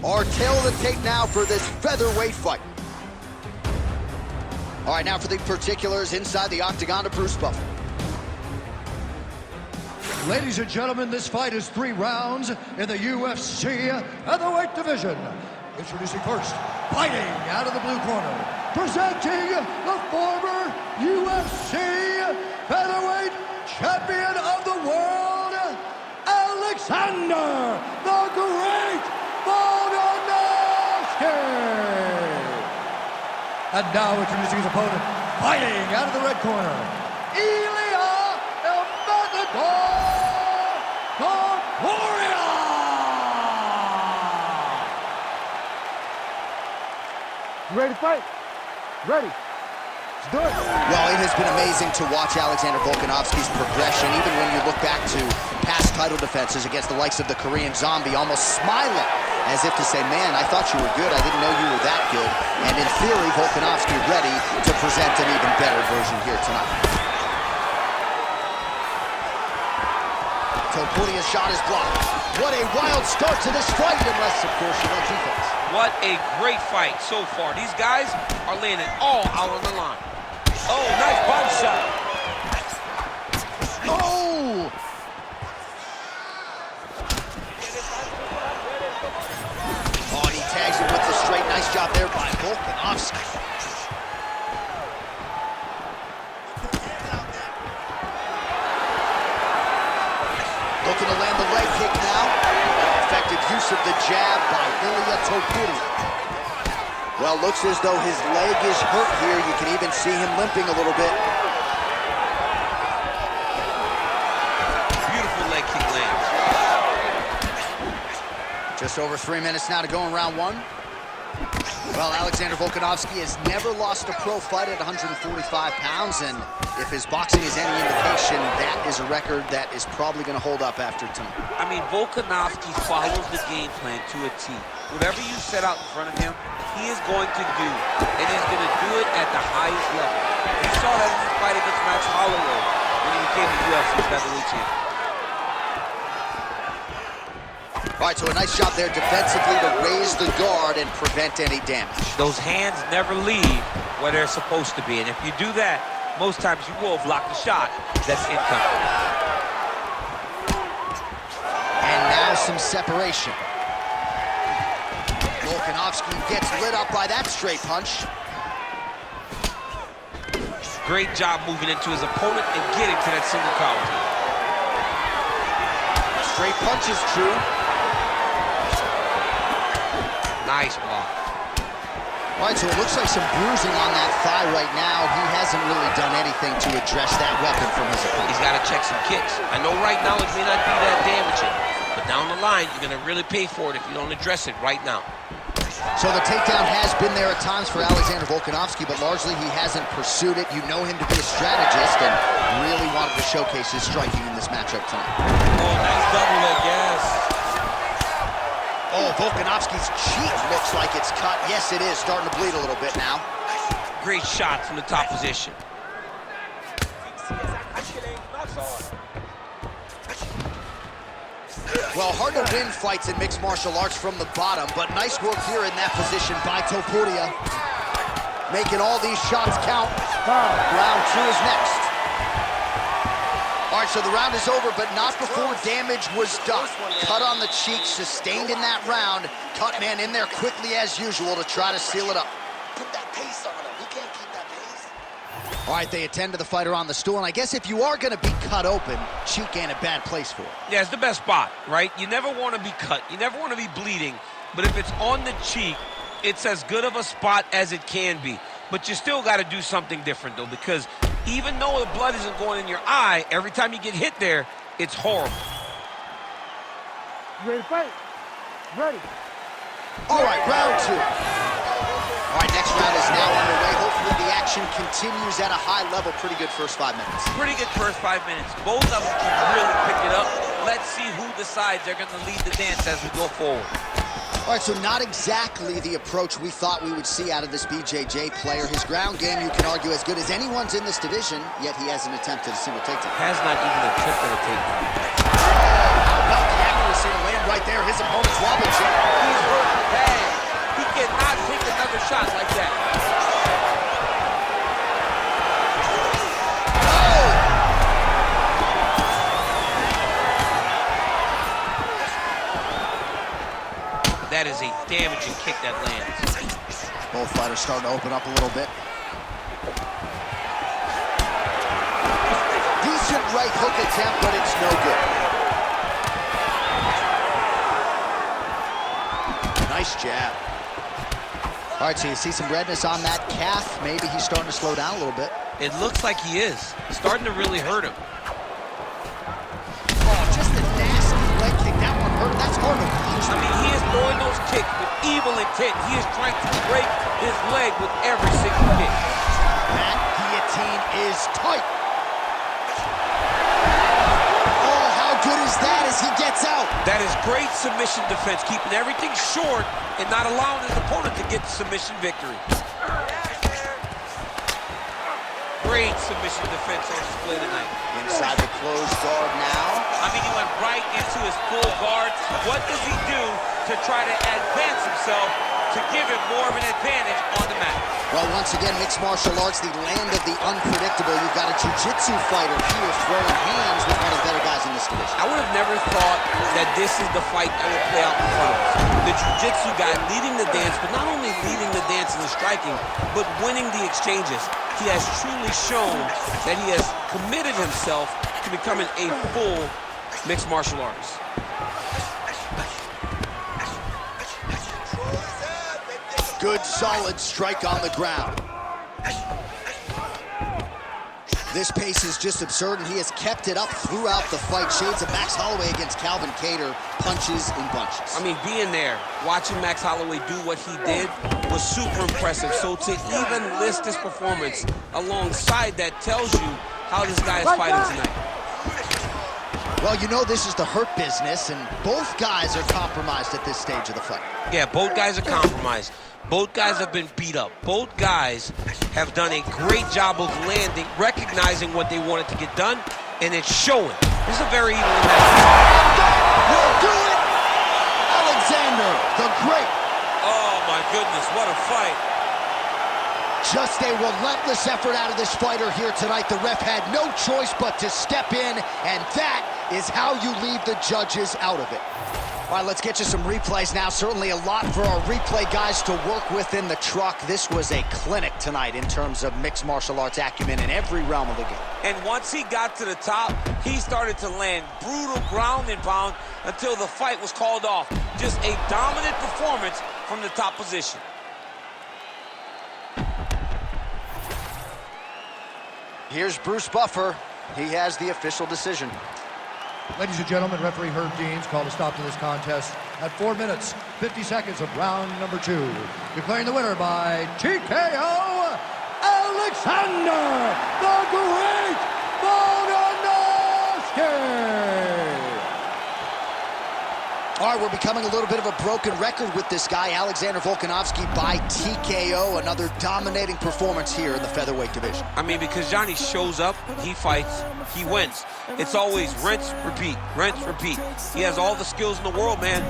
Our tail of the tape now for this featherweight fight. All right, now for the particulars inside the octagon to Bruce Buffer. Ladies and gentlemen, this fight is 3 rounds in the UFC Featherweight division. Introducing first, fighting out of the blue corner, presenting the former UFC Featherweight Champion of the World, Alexander the Great Volkanovski. And now introducing his opponent, fighting out of the red corner, Ilia, Topuria! You ready to fight? Ready. Let's do it. Well, it has been amazing to watch Alexander Volkanovski's progression, even when you look back to past title defenses against the likes of the Korean Zombie, almost smiling, as if to say, man, I thought you were good. I didn't know you were that good. And in theory, Volkanovski ready to present an even better version here tonight. Topuria's shot is blocked. What a wild start to this fight, unless, of course, you like defense. What a great fight so far. These guys are laying it all out on the line. Oh, nice body shot. Oh! Oh, and he tags him with the straight. Nice job there by Volkanovski. Looking to land the leg kick now. Effective use of the jab by Ilia Topuria. Well, looks as though his leg is hurt here. You can even see him limping a little bit. Beautiful leg kick lands. Just over 3 minutes now to go in round 1. Well, Alexander Volkanovski has never lost a pro fight at 145 pounds, and if his boxing is any indication, that is a record that is probably going to hold up after tonight. I mean, Volkanovski follows the game plan to a T. Whatever you set out in front of him, he is going to do, and he's going to do it at the highest level. You saw that in his fight against Max Holloway when he became the UFC featherweight champion. All right, so a nice shot there defensively to raise the guard and prevent any damage. Those hands never leave where they're supposed to be, and if you do that, most times you will block the shot that's incoming. And now some separation. Volkanovski gets lit up by that straight punch. Great job moving into his opponent and getting to that single collar. Straight punch is true. Nice block. All right, so it looks like some bruising on that thigh right now. He hasn't really done anything to address that weapon from his opponent. He's got to check some kicks. I know right now it may not be that damaging, but down the line, you're going to really pay for it if you don't address it right now. So the takedown has been there at times for Alexander Volkanovski, but largely he hasn't pursued it. You know him to be a strategist and really wanted to showcase his striking in this matchup tonight. Oh, nice double leg, yes. Oh, Volkanovski's cheek looks like it's cut. Yes, it is. Starting to bleed a little bit now. Great shot from the top position. Well, hard to win fights in mixed martial arts from the bottom, but nice work here in that position by Topuria. Making all these shots count. Round 2 is next. All right, so the round is over, but not before damage was done. Cut on the cheek, sustained in that round. Cut man in there quickly as usual to try to seal it up. Put that pace on him. He can't keep that pace. All right, they attend to the fighter on the stool, and I guess if you are going to be cut open, cheek ain't a bad place for it. Yeah, it's the best spot, right? You never want to be cut. You never want to be bleeding, but if it's on the cheek, it's as good of a spot as it can be. But you still got to do something different, though, because even though the blood isn't going in your eye, every time you get hit there, it's horrible. You ready to fight? Ready. All right, round 2. All right, next round is now underway. Hopefully the action continues at a high level. Pretty good first 5 minutes. Pretty good first 5 minutes. Both of them can really pick it up. Let's see who decides they're going to lead the dance as we go forward. All right, so not exactly the approach we thought we would see out of this BJJ player. His ground game, you can argue, as good as anyone's in this division, yet he hasn't attempted a single takedown. Has not even attempted a takedown. How about the accuracy to land right there? His opponent's wobbling. He's hurt that is a damaging kick that lands. Both fighters starting to open up a little bit. Decent right hook attempt, but it's no good. Nice jab. All right, so you see some redness on that calf. Maybe he's starting to slow down a little bit. It looks like he is. Starting to really hurt him. Oh, just a nasty leg kick. That one hurt. That's hard to watch. I mean, he is throwing those kicks with evil intent. He is trying to break his leg with every single kick. That guillotine is tight. Oh, how good is that as he gets out? That is great submission defense, keeping everything short and not allowing his opponent to get the submission victory. Great submission defense on display tonight. Inside the closed guard now. I mean, he went right into his full guard. What does he do to try to advance himself to give him more of an advantage on the mat? Well, once again, mixed martial arts, the land of the unpredictable. You've got a jiu-jitsu fighter here throwing hands with one of the better guys in this division. I would have never thought that this is the fight that would play out in front of us. The jiu-jitsu guy leading the dance, but not only leading the dance in the striking, but winning the exchanges. He has truly shown that he has committed himself to becoming a full mixed martial artist. Good, solid strike on the ground. This pace is just absurd, and he has kept it up throughout the fight. Shades of Max Holloway against Calvin Kattar, punches in bunches. I mean, being there, watching Max Holloway do what he did was super impressive. So to even list this performance alongside that tells you how this guy is fighting tonight. Well, you know this is the hurt business, and both guys are compromised at this stage of the fight. Yeah, both guys are compromised. Both guys have been beat up. Both guys have done a great job of landing, recognizing what they wanted to get done, and it's showing. This is a very even match. Will do it! Alexander, the Great. Oh, my goodness, what a fight. Just a relentless effort out of this fighter here tonight. The ref had no choice but to step in, and that is how you leave the judges out of it. All right, let's get you some replays now. Certainly a lot for our replay guys to work with in the truck. This was a clinic tonight in terms of mixed martial arts acumen in every realm of the game. And once he got to the top, he started to land brutal ground and pound until the fight was called off. Just a dominant performance from the top position. Here's Bruce Buffer. He has the official decision. Ladies and gentlemen, referee Herb Deans called a stop to this contest at 4 minutes, 50 seconds of round number 2. Declaring the winner by TKO, Alexander the Great Volkanovski! All right, we're becoming a little bit of a broken record with this guy, Alexander Volkanovski, by TKO. Another dominating performance here in the featherweight division. I mean, because Johnny shows up, he fights, he wins. It's always rinse, repeat, rinse, repeat. He has all the skills in the world, man.